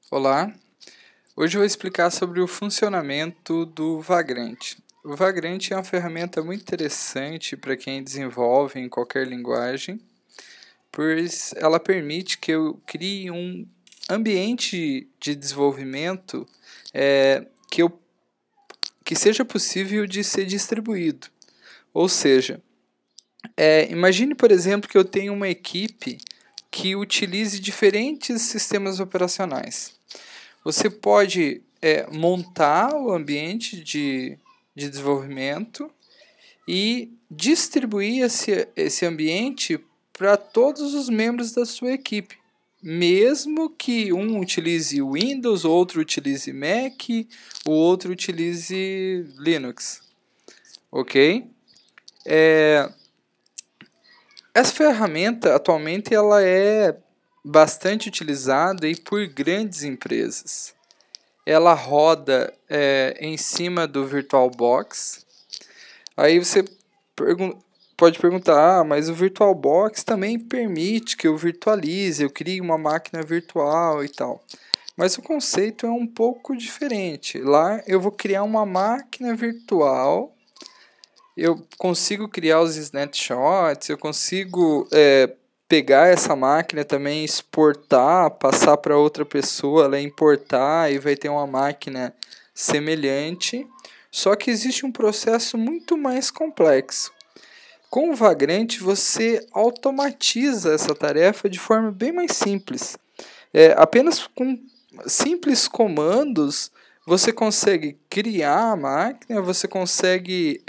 Olá, hoje eu vou explicar sobre o funcionamento do Vagrant. O Vagrant é uma ferramenta muito interessante para quem desenvolve em qualquer linguagem, pois ela permite que eu crie um ambiente de desenvolvimento que seja possível de ser distribuído. Ou seja, imagine, por exemplo, que eu tenho uma equipe que utilize diferentes sistemas operacionais. Você pode montar o ambiente de desenvolvimento e distribuir esse ambiente para todos os membros da sua equipe. Mesmo que um utilize Windows, o outro utilize Mac, o outro utilize Linux. Ok? Essa ferramenta atualmente ela é bastante utilizada e por grandes empresas. Ela roda em cima do VirtualBox. Aí você pode perguntar, mas o VirtualBox também permite que eu virtualize, eu crie uma máquina virtual e tal. Mas o conceito é um pouco diferente. Lá eu vou criar uma máquina virtual, eu consigo criar os snapshots, eu consigo pegar essa máquina também, exportar, passar para outra pessoa, ela importar e vai ter uma máquina semelhante. Só que existe um processo muito mais complexo. Com o Vagrant você automatiza essa tarefa de forma bem mais simples. Apenas com simples comandos você consegue criar a máquina, você consegue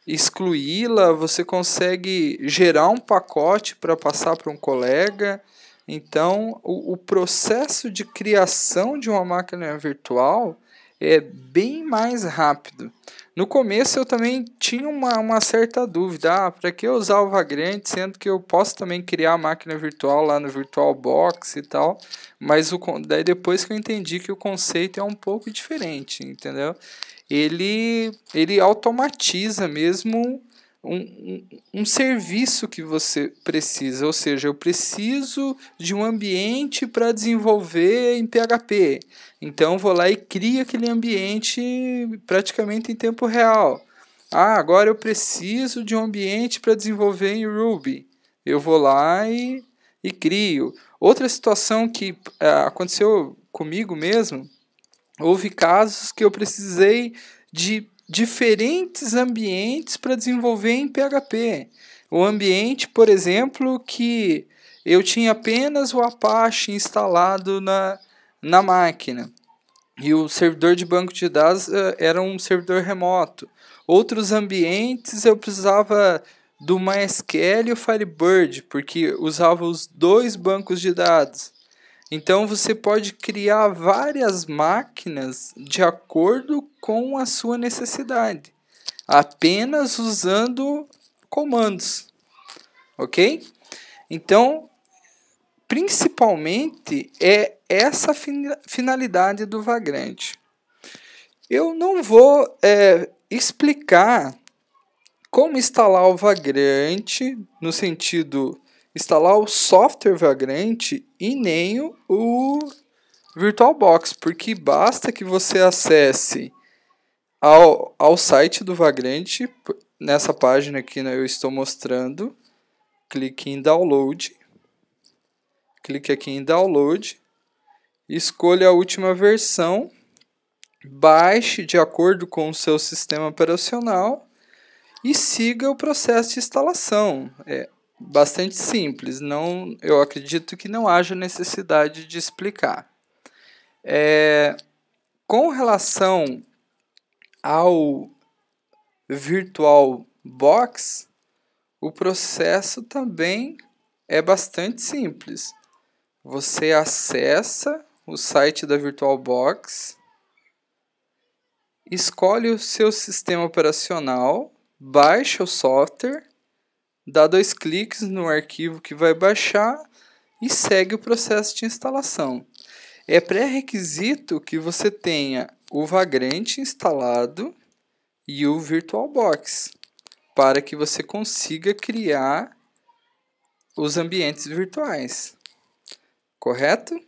excluí-la, você consegue gerar um pacote para passar para um colega. Então, o processo de criação de uma máquina virtual é bem mais rápido. No começo eu também tinha uma certa dúvida, para que usar o Vagrant, sendo que eu posso também criar a máquina virtual lá no VirtualBox e tal, mas daí depois que eu entendi que o conceito é um pouco diferente, entendeu? Ele automatiza mesmo um serviço que você precisa, ou seja, eu preciso de um ambiente para desenvolver em PHP, então vou lá e crio aquele ambiente praticamente em tempo real. Agora eu preciso de um ambiente para desenvolver em Ruby, eu vou lá e crio. Outra situação que aconteceu comigo mesmo, houve casos que eu precisei de diferentes ambientes para desenvolver em PHP. O ambiente, por exemplo, que eu tinha apenas o Apache instalado na máquina. E o servidor de banco de dados era um servidor remoto. Outros ambientes eu precisava do MySQL e o Firebird, porque usava os dois bancos de dados. Então você pode criar várias máquinas de acordo com a sua necessidade, apenas usando comandos, ok? Então, principalmente é essa finalidade do Vagrant. Eu não vou explicar como instalar o Vagrant no sentido instalar o software Vagrant e nem o VirtualBox, porque basta que você acesse ao site do Vagrant, nessa página que eu estou mostrando, clique em Download, clique aqui em Download, escolha a última versão, baixe de acordo com o seu sistema operacional e siga o processo de instalação. É bastante simples, eu acredito que não haja necessidade de explicar. Com relação ao VirtualBox, o processo também é bastante simples. Você acessa o site da VirtualBox, escolhe o seu sistema operacional, baixa o software, dá 2 cliques no arquivo que vai baixar e segue o processo de instalação. É pré-requisito que você tenha o Vagrant instalado e o VirtualBox para que você consiga criar os ambientes virtuais. Correto?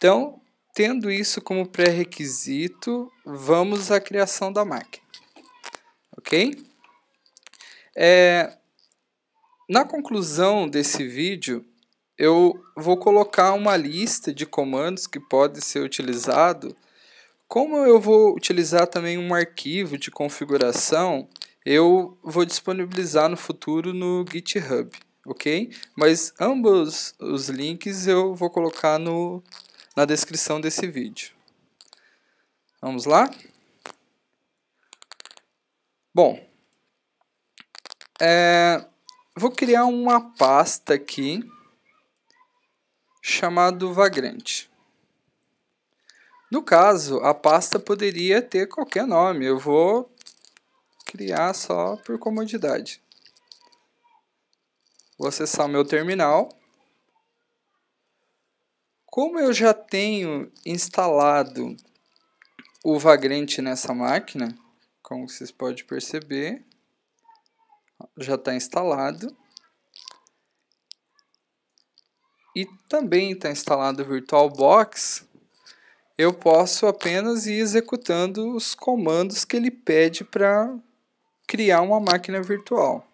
Então, tendo isso como pré-requisito, vamos à criação da máquina. Ok? Na conclusão desse vídeo, eu vou colocar uma lista de comandos que pode ser utilizado. Como eu vou utilizar também um arquivo de configuração, eu vou disponibilizar no futuro no GitHub, ok? Mas ambos os links eu vou colocar na descrição desse vídeo. Vamos lá? Bom, vou criar uma pasta aqui chamado Vagrante. No caso, a pasta poderia ter qualquer nome. Eu vou criar só por comodidade. Vou acessar o meu terminal. Como eu já tenho instalado o Vagrante nessa máquina, como vocês podem perceber, já está instalado. E também está instalado o VirtualBox. Eu posso apenas ir executando os comandos que ele pede para criar uma máquina virtual.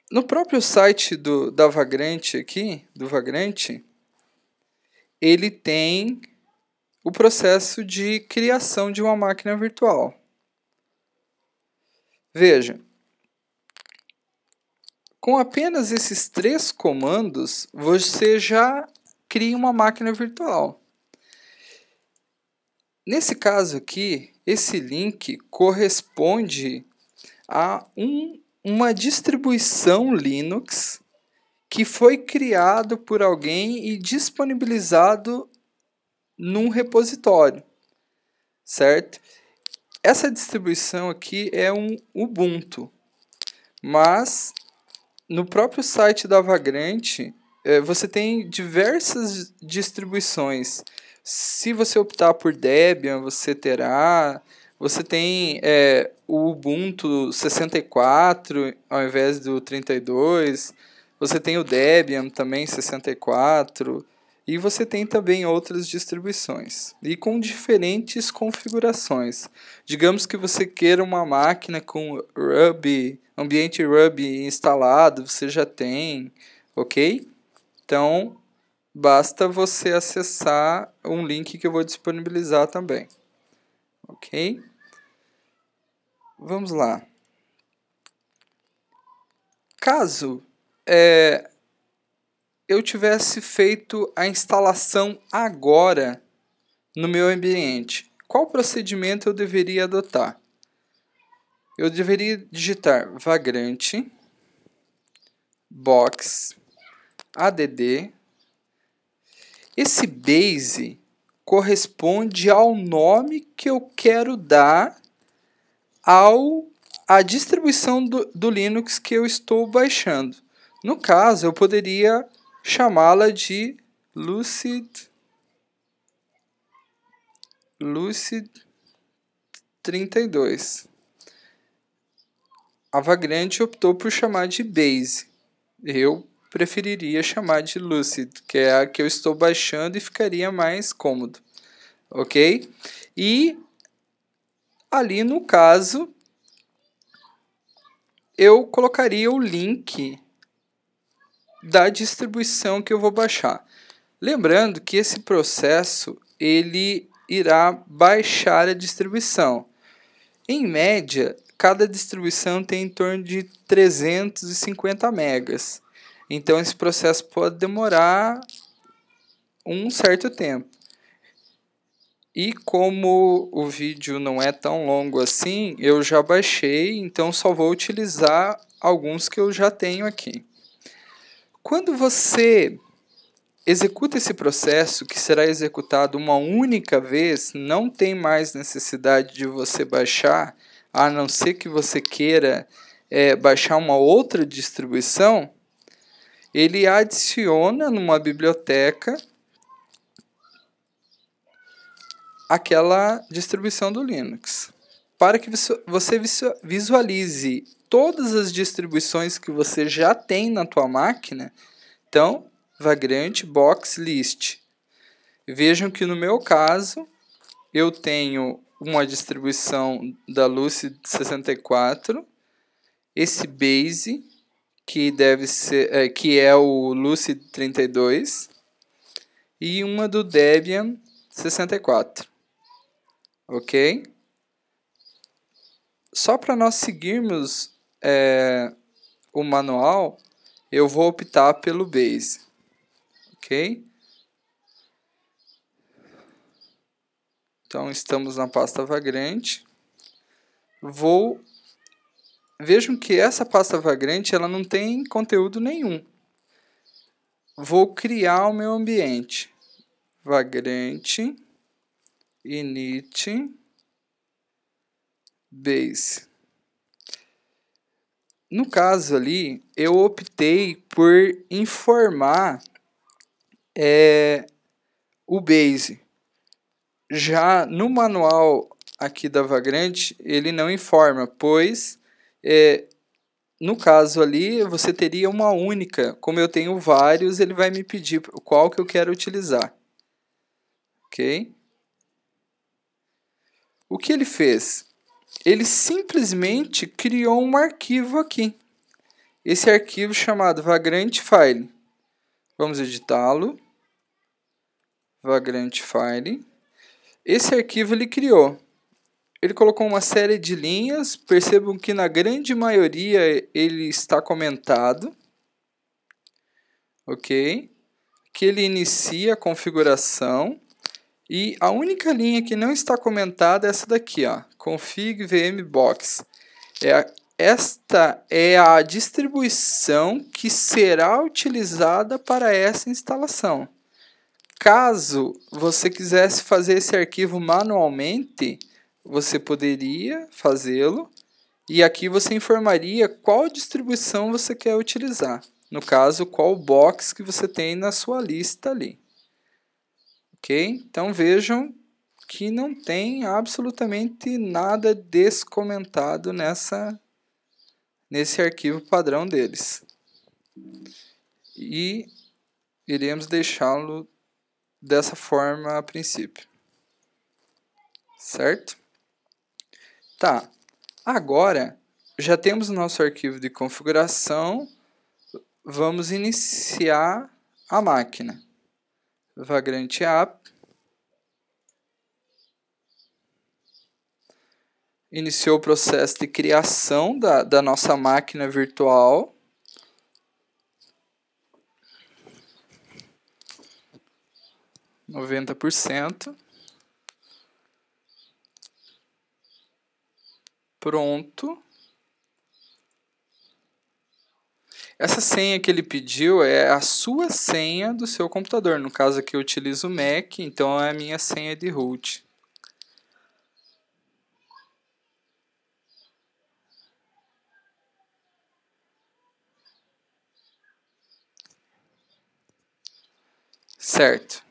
No próprio site da Vagrante aqui, do Vagrante, ele tem o processo de criação de uma máquina virtual. Veja, com apenas esses 3 comandos, você já cria uma máquina virtual. Nesse caso aqui, esse link corresponde a uma distribuição Linux que foi criado por alguém e disponibilizado num repositório, certo? Essa distribuição aqui é um Ubuntu, mas no próprio site da Vagrante você tem diversas distribuições. Se você optar por Debian, você terá. Você tem o Ubuntu 64 ao invés do 32. Você tem o Debian também 64. E você tem também outras distribuições. E com diferentes configurações. Digamos que você queira uma máquina com Ruby, ambiente Ruby instalado, você já tem, ok? Então, basta você acessar um link que eu vou disponibilizar também. Ok? Vamos lá. Caso eu tivesse feito a instalação agora no meu ambiente, qual procedimento eu deveria adotar? Eu deveria digitar Vagrante box add. Esse base corresponde ao nome que eu quero dar à distribuição do Linux que eu estou baixando. No caso, eu poderia chamá-la de Lucid 32. A Vagrante optou por chamar de Base. Eu preferiria chamar de Lucid, que é a que eu estou baixando e ficaria mais cômodo. Ok? E ali no caso, eu colocaria o link da distribuição que eu vou baixar. Lembrando que esse processo ele irá baixar a distribuição. Em média, cada distribuição tem em torno de 350 megas. Então esse processo pode demorar um certo tempo. E como o vídeo não é tão longo assim, eu já baixei, então só vou utilizar alguns que eu já tenho aqui. Quando você executa esse processo, que será executado uma única vez, não tem mais necessidade de você baixar, a não ser que você queira baixar uma outra distribuição, ele adiciona numa biblioteca aquela distribuição do Linux. Para que você visualize todas as distribuições que você já tem na tua máquina, então, Vagrante Box List. Vejam que no meu caso, eu tenho uma distribuição da Lucid 64, esse base, que deve ser, que é o Lucid 32, e uma do Debian 64. Ok? Só para nós seguirmos o manual, eu vou optar pelo base. Ok? Então, estamos na pasta Vagrant. Vejam que essa pasta Vagrant ela não tem conteúdo nenhum. Vou criar o meu ambiente. Vagrant init base. No caso ali, eu optei por informar o base. Já no manual aqui da Vagrant, ele não informa, pois no caso ali você teria uma única. Como eu tenho vários, ele vai me pedir qual que eu quero utilizar. Ok? O que ele fez? Ele simplesmente criou um arquivo aqui. Esse arquivo chamado Vagrant File. Vamos editá-lo. Vagrant File. Esse arquivo ele criou. Ele colocou uma série de linhas. Percebam que na grande maioria ele está comentado. Ok? Que ele inicia a configuração. E a única linha que não está comentada é essa daqui, ó, config vmbox. Esta é a distribuição que será utilizada para essa instalação. Caso você quisesse fazer esse arquivo manualmente, você poderia fazê-lo e aqui você informaria qual distribuição você quer utilizar. No caso, qual box que você tem na sua lista ali. Ok? Então vejam que não tem absolutamente nada descomentado nesse arquivo padrão deles. E iremos deixá-lo dessa forma a princípio. Certo? Tá. Agora, já temos o nosso arquivo de configuração. Vamos iniciar a máquina. Vagrant App. Iniciou o processo de criação da nossa máquina virtual. %. Pronto. Essa senha que ele pediu é a sua senha do seu computador. No caso aqui eu utilizo o Mac, então é a minha senha de root. Certo.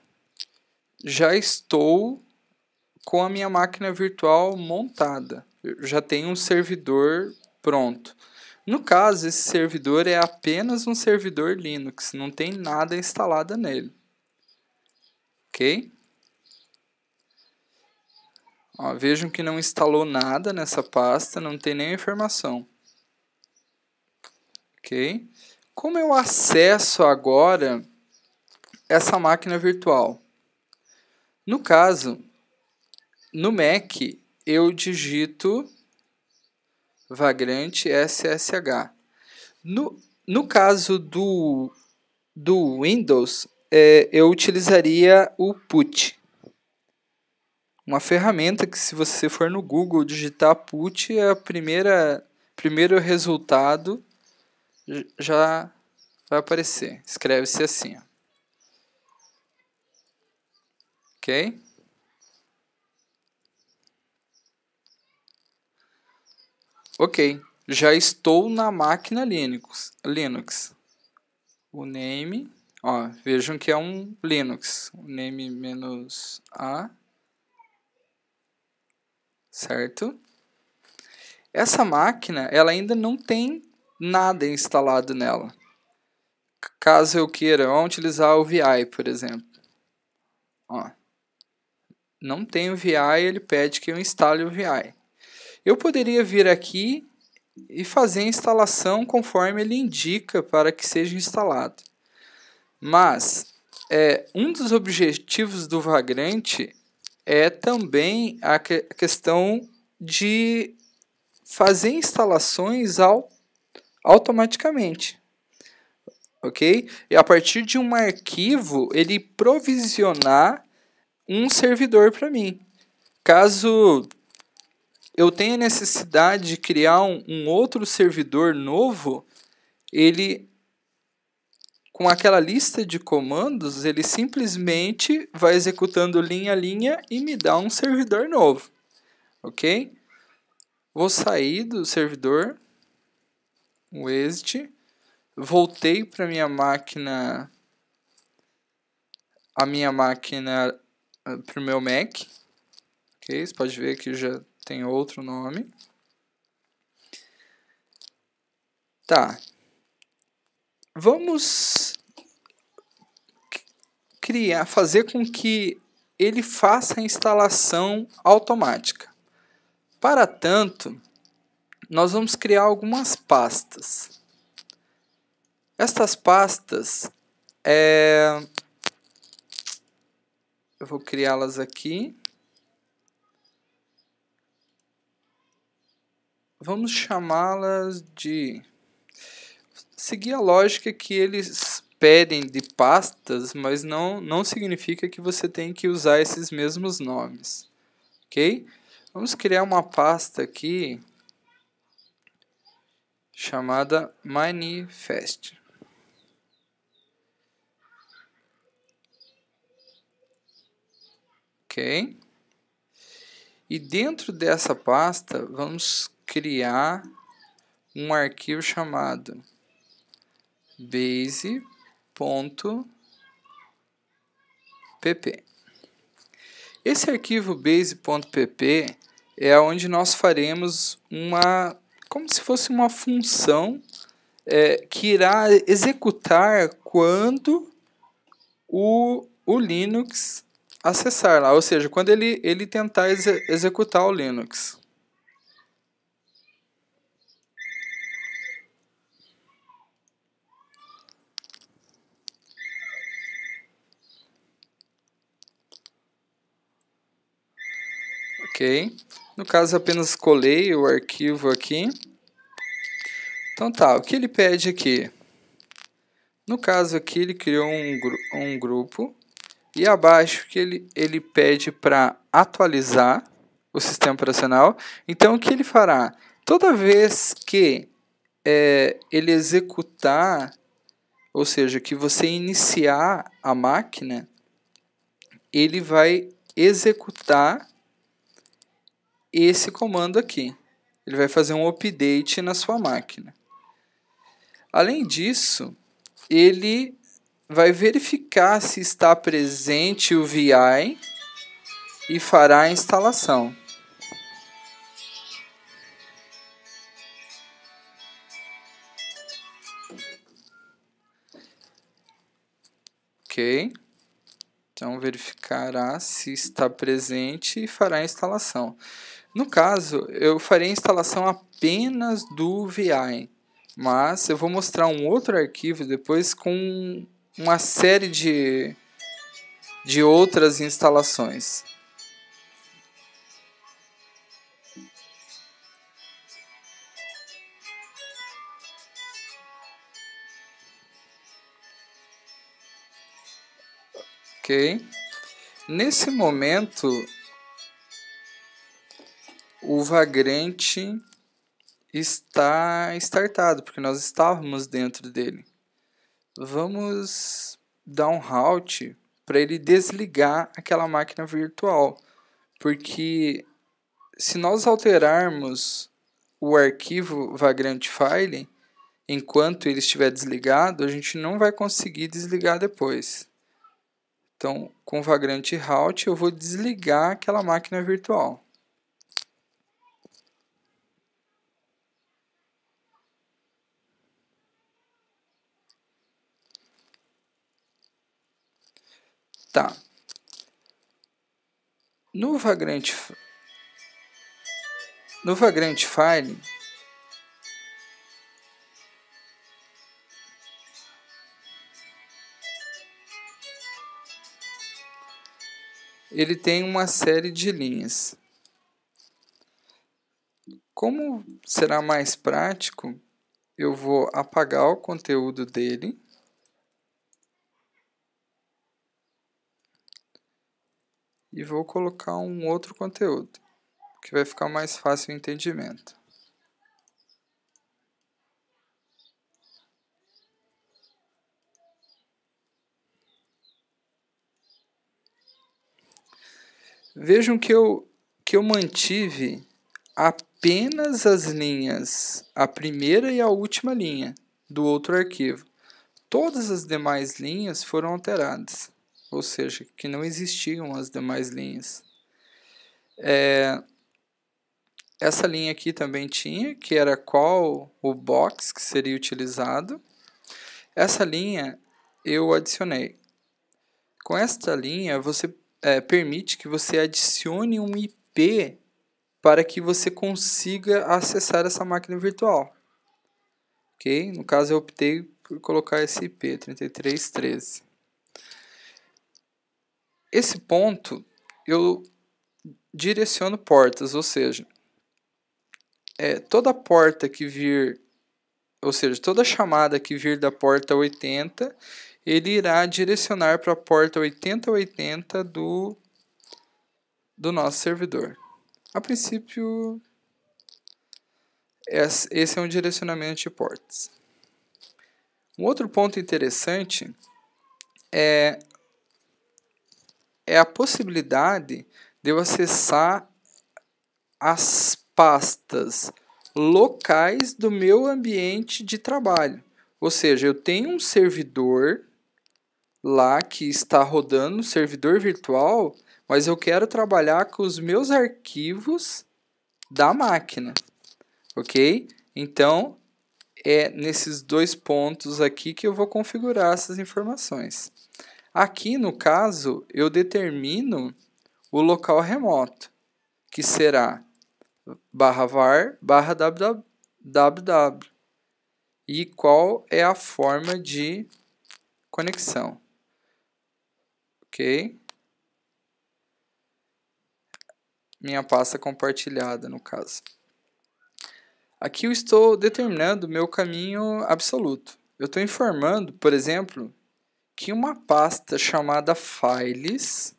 Já estou com a minha máquina virtual montada. Eu já tenho um servidor pronto. No caso, esse servidor é apenas um servidor Linux, não tem nada instalado nele. Ok? Ó, vejam que não instalou nada nessa pasta, não tem nenhuma informação. Ok? Como eu acesso agora essa máquina virtual? No caso, no Mac, eu digito Vagrant SSH. No caso do Windows, eu utilizaria o put. Uma ferramenta que, se você for no Google digitar put, é primeiro resultado já vai aparecer. Escreve-se assim. Ó. Ok? Ok. Já estou na máquina Linux. O name, ó, vejam que é um Linux. O name -a. Certo? Essa máquina, ela ainda não tem nada instalado nela. Caso eu queira, vamos utilizar o VI, por exemplo. Ó, não tem o VI, ele pede que eu instale o VI. Eu poderia vir aqui e fazer a instalação conforme ele indica para que seja instalado. Mas um dos objetivos do Vagrant é também a questão de fazer instalações automaticamente. Ok? E a partir de um arquivo, ele provisionar um servidor para mim. Caso eu tenha necessidade de criar um outro servidor novo, ele, com aquela lista de comandos, ele simplesmente vai executando linha a linha e me dá um servidor novo. Ok? Vou sair do servidor, o exit, voltei para a minha máquina para o meu Mac. Ok? Você pode ver que já tem outro nome. Tá. Vamos fazer com que ele faça a instalação automática. Para tanto, nós vamos criar algumas pastas. Estas pastas, eu vou criá-las aqui. Vamos chamá-las de... Seguir a lógica que eles pedem de pastas, mas não significa que você tem que usar esses mesmos nomes. Ok? Vamos criar uma pasta aqui chamada manifest. Ok? E dentro dessa pasta, vamos criar um arquivo chamado base.pp. Esse arquivo base.pp é onde nós faremos como se fosse uma função que irá executar quando o Linux acessar lá, ou seja, quando ele tentar executar o Linux. Ok? No caso, apenas colei o arquivo aqui. Então tá, o que ele pede aqui? No caso aqui, ele criou um grupo. E abaixo que ele pede para atualizar o sistema operacional. Então, o que ele fará? Toda vez que ele executar, ou seja, que você iniciar a máquina, ele vai executar esse comando aqui. Ele vai fazer um update na sua máquina. Além disso, ele vai verificar se está presente o VI e fará a instalação. Ok. Então, verificará se está presente e fará a instalação. No caso, eu farei a instalação apenas do VI, mas eu vou mostrar um outro arquivo depois com uma série de outras instalações. Ok? Nesse momento, o Vagrant está startado, porque nós estávamos dentro dele. Vamos dar um halt para ele desligar aquela máquina virtual, porque se nós alterarmos o arquivo Vagrant File, enquanto ele estiver desligado, a gente não vai conseguir desligar depois. Então, com o Vagrant Halt, eu vou desligar aquela máquina virtual. Tá. No Vagrant File, ele tem uma série de linhas. Como será mais prático, eu vou apagar o conteúdo dele e vou colocar um outro conteúdo, que vai ficar mais fácil o entendimento. Vejam que eu mantive apenas as linhas, a primeira e a última linha do outro arquivo. Todas as demais linhas foram alteradas, ou seja, que não existiam as demais linhas. Essa linha aqui também tinha, que era qual o box que seria utilizado. Essa linha eu adicionei. Com esta linha, você permite que você adicione um IP para que você consiga acessar essa máquina virtual. Ok? No caso, eu optei por colocar esse IP, 3313. Esse ponto, eu direciono portas, ou seja, toda porta que vir, ou seja, toda chamada que vir da porta 80, ele irá direcionar para a porta 8080 do nosso servidor. A princípio, esse é um direcionamento de portas. Um outro ponto interessante é a possibilidade de eu acessar as pastas locais do meu ambiente de trabalho. Ou seja, eu tenho um servidor lá que está rodando, um servidor virtual, mas eu quero trabalhar com os meus arquivos da máquina, ok? Então, é nesses dois pontos aqui que eu vou configurar essas informações. Aqui, no caso, eu determino o local remoto, que será /var/www. E qual é a forma de conexão. Ok? Minha pasta compartilhada, no caso. Aqui eu estou determinando o meu caminho absoluto. Eu estou informando, por exemplo, que uma pasta chamada Files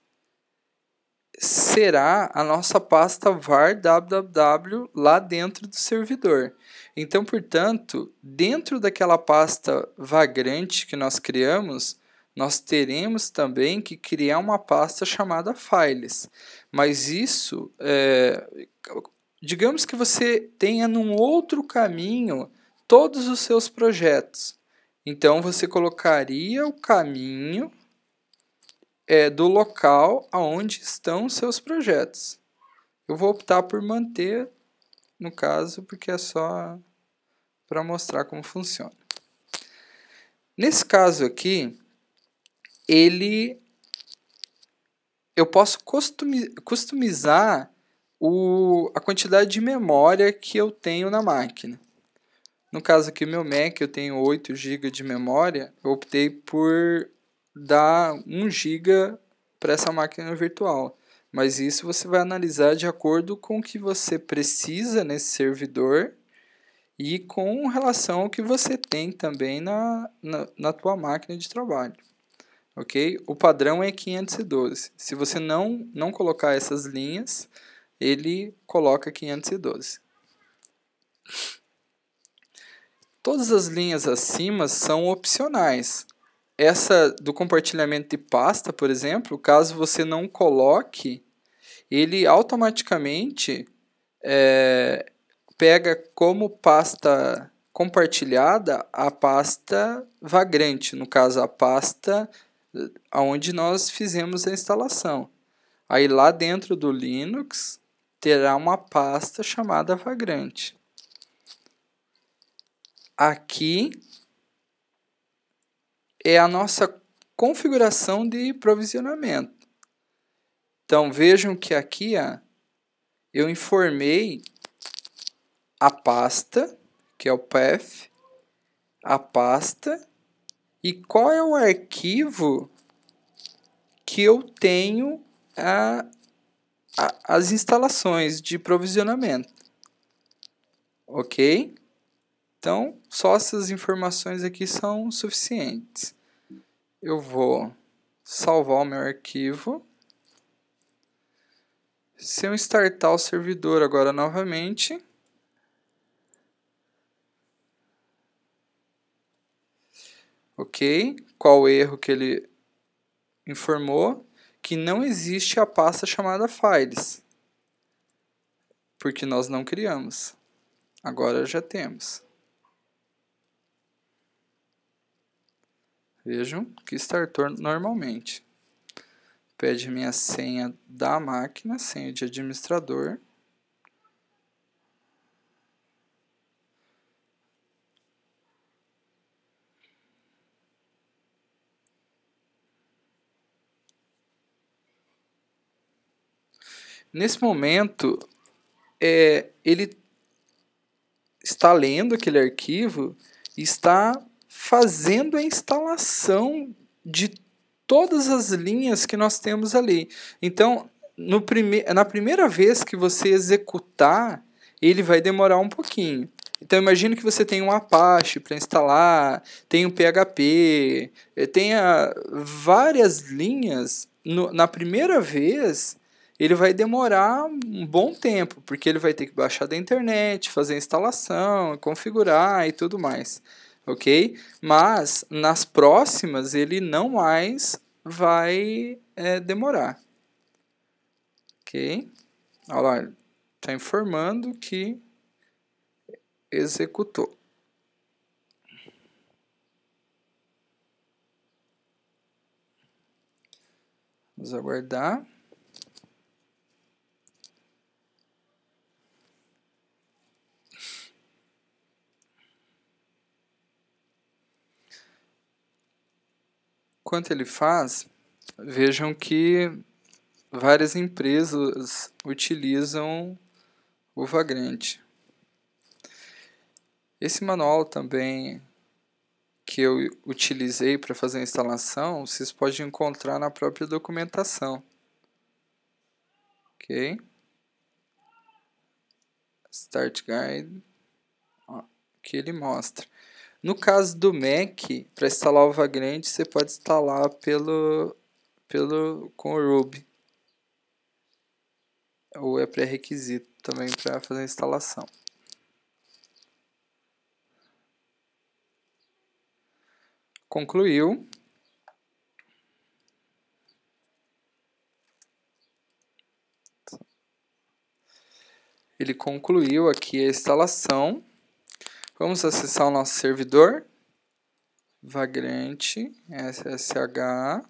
será a nossa pasta var www lá dentro do servidor. Então, portanto, dentro daquela pasta vagrante que nós criamos, nós teremos também que criar uma pasta chamada Files. Mas isso, digamos que você tenha num outro caminho todos os seus projetos. Então, você colocaria o caminho do local aonde estão os seus projetos. Eu vou optar por manter, no caso, porque é só para mostrar como funciona. Nesse caso aqui, eu posso customizar a quantidade de memória que eu tenho na máquina. No caso aqui, meu Mac, eu tenho 8 GB de memória, eu optei por dar 1 GB para essa máquina virtual. Mas isso você vai analisar de acordo com o que você precisa nesse servidor e com relação ao que você tem também na tua máquina de trabalho. Ok? O padrão é 512. Se você não colocar essas linhas, ele coloca 512. Todas as linhas acima são opcionais. Essa do compartilhamento de pasta, por exemplo, caso você não coloque, ele automaticamente pega como pasta compartilhada a pasta vagrante, no caso a pasta onde nós fizemos a instalação. Aí lá dentro do Linux terá uma pasta chamada vagrante. Aqui é a nossa configuração de provisionamento. Então, vejam que aqui eu informei a pasta, que é o path, a pasta, e qual é o arquivo que eu tenho as instalações de provisionamento. Ok? Então, só essas informações aqui são suficientes. Eu vou salvar o meu arquivo. Se eu startar o servidor agora novamente, ok? Qual o erro que ele informou? Que não existe a pasta chamada files, porque nós não criamos. Agora já temos. Vejam que startou normalmente. Pede minha senha da máquina, senha de administrador. Nesse momento, ele está lendo aquele arquivo e está fazendo a instalação de todas as linhas que nós temos ali. Então, na primeira vez que você executar, ele vai demorar um pouquinho. Então, imagine que você tem um Apache para instalar, tem um PHP, tenha várias linhas. Na primeira vez, ele vai demorar um bom tempo, porque ele vai ter que baixar da internet, fazer a instalação, configurar e tudo mais. Ok? Mas nas próximas ele não mais vai demorar. Ok? Olha lá, está informando que executou. Vamos aguardar. Enquanto ele faz, vejam que várias empresas utilizam o Vagrant. Esse manual também que eu utilizei para fazer a instalação, vocês podem encontrar na própria documentação. Ok? Start Guide, ó, que ele mostra. No caso do Mac, para instalar o Vagrant, você pode instalar com o Ruby. Ou é pré-requisito também para fazer a instalação. Concluiu. Ele concluiu aqui a instalação. Vamos acessar o nosso servidor. Vagrant SSH.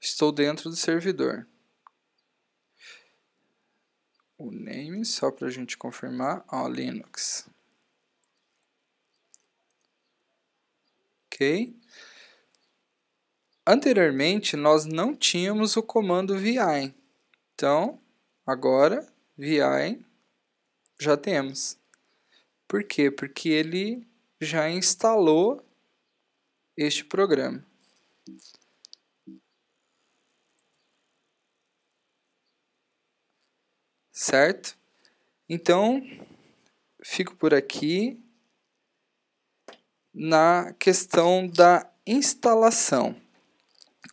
Estou dentro do servidor. O name, só para a gente confirmar, Linux. Ok? Anteriormente, nós não tínhamos o comando vi. Então, agora, vi já temos. Por quê? Porque ele já instalou este programa. Certo? Então, fico por aqui na questão da instalação.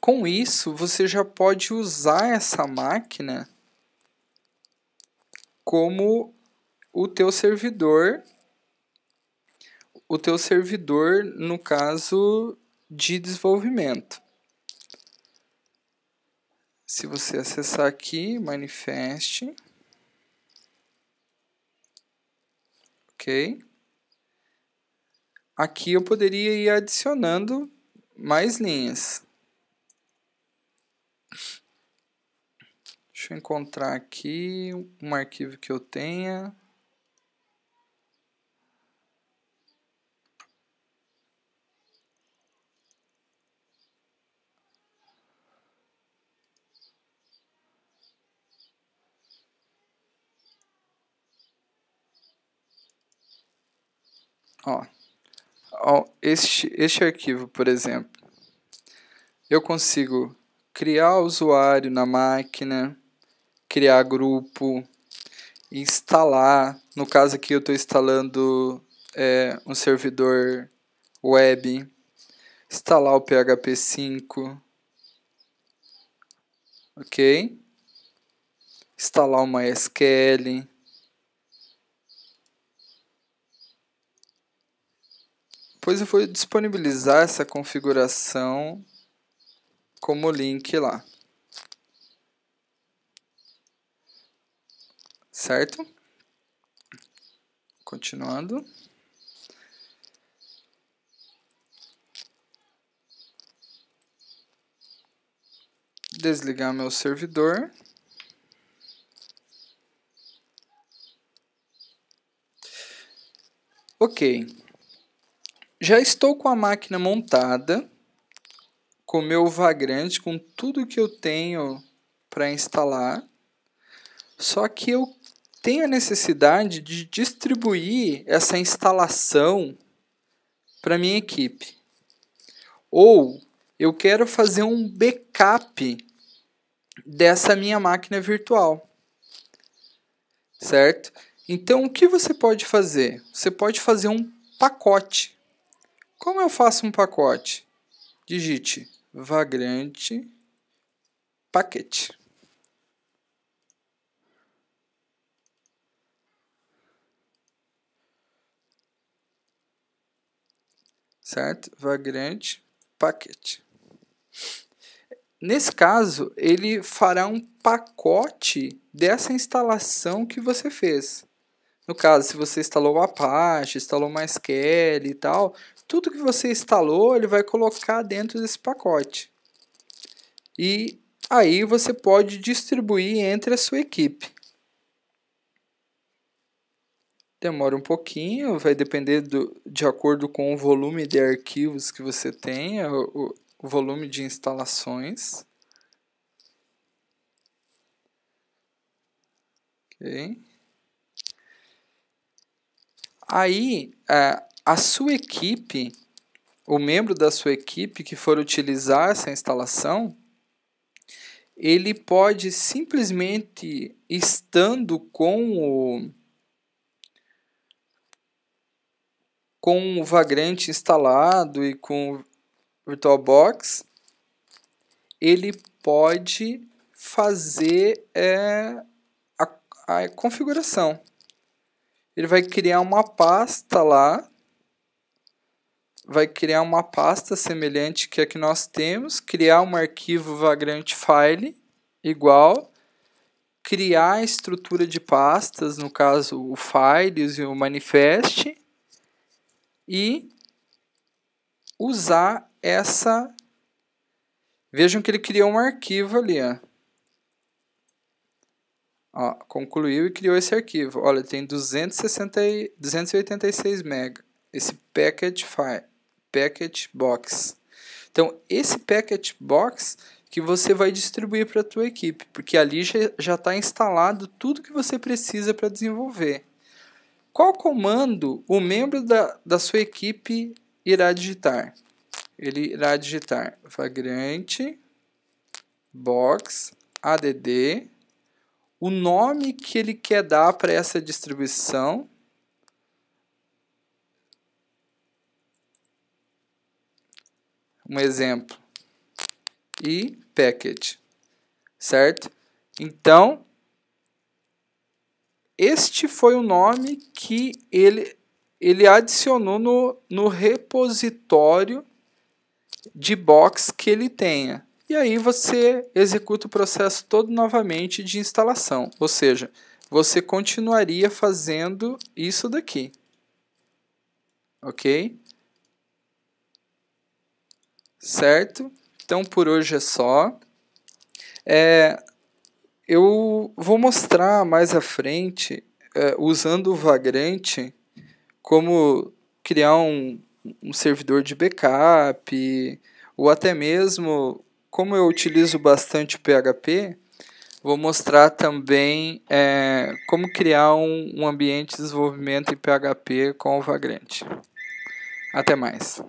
Com isso, você já pode usar essa máquina como o teu servidor no caso de desenvolvimento. Se você acessar aqui, manifest, ok? Aqui eu poderia ir adicionando mais linhas. Deixa eu encontrar aqui um arquivo que eu tenha. Este arquivo, por exemplo, eu consigo criar usuário na máquina, criar grupo, instalar. No caso aqui eu estou instalando um servidor web, instalar o PHP 5, ok? Instalar o MySQL. Depois eu vou disponibilizar essa configuração como link lá. Certo? Continuando. Desligar meu servidor. Ok. Já estou com a máquina montada, com o meu Vagrant, com tudo que eu tenho para instalar. Só que eu tenho a necessidade de distribuir essa instalação para minha equipe. Ou eu quero fazer um backup dessa minha máquina virtual. Certo? Então, o que você pode fazer? Você pode fazer um pacote. Como eu faço um pacote? Digite Vagrant Packet. Certo? Vagrant Packet. Nesse caso, ele fará um pacote dessa instalação que você fez. No caso, se você instalou o Apache, instalou o MySQL e tal, tudo que você instalou, ele vai colocar dentro desse pacote. E aí você pode distribuir entre a sua equipe. Demora um pouquinho, vai depender de acordo com o volume de arquivos que você tenha, o volume de instalações. Ok. Aí, a sua equipe, o membro da sua equipe que for utilizar essa instalação, ele pode simplesmente, estando com o Vagrant instalado e com o VirtualBox, ele pode fazer a configuração. Ele vai criar uma pasta lá, vai criar uma pasta semelhante que a que nós temos, criar um arquivo Vagrant File igual, criar a estrutura de pastas, no caso o Files e o Manifest, e usar essa. Vejam que ele criou um arquivo ali, ó, concluiu e criou esse arquivo. Olha, tem 286 MB. Esse packet box. Então, esse packet box que você vai distribuir para a tua equipe, porque ali já está instalado tudo que você precisa para desenvolver. Qual comando o membro da sua equipe irá digitar? Ele irá digitar Vagrant box add, o nome que ele quer dar para essa distribuição, um exemplo, e package, certo? Então, este foi o nome que ele adicionou no repositório de box que ele tenha. E aí você executa o processo todo novamente de instalação, ou seja, você continuaria fazendo isso daqui, ok? Certo? Então por hoje é só. Eu vou mostrar mais à frente, usando o Vagrant, como criar um servidor de backup, ou até mesmo, como eu utilizo bastante PHP, vou mostrar também como criar um ambiente de desenvolvimento em PHP com o Vagrant. Até mais.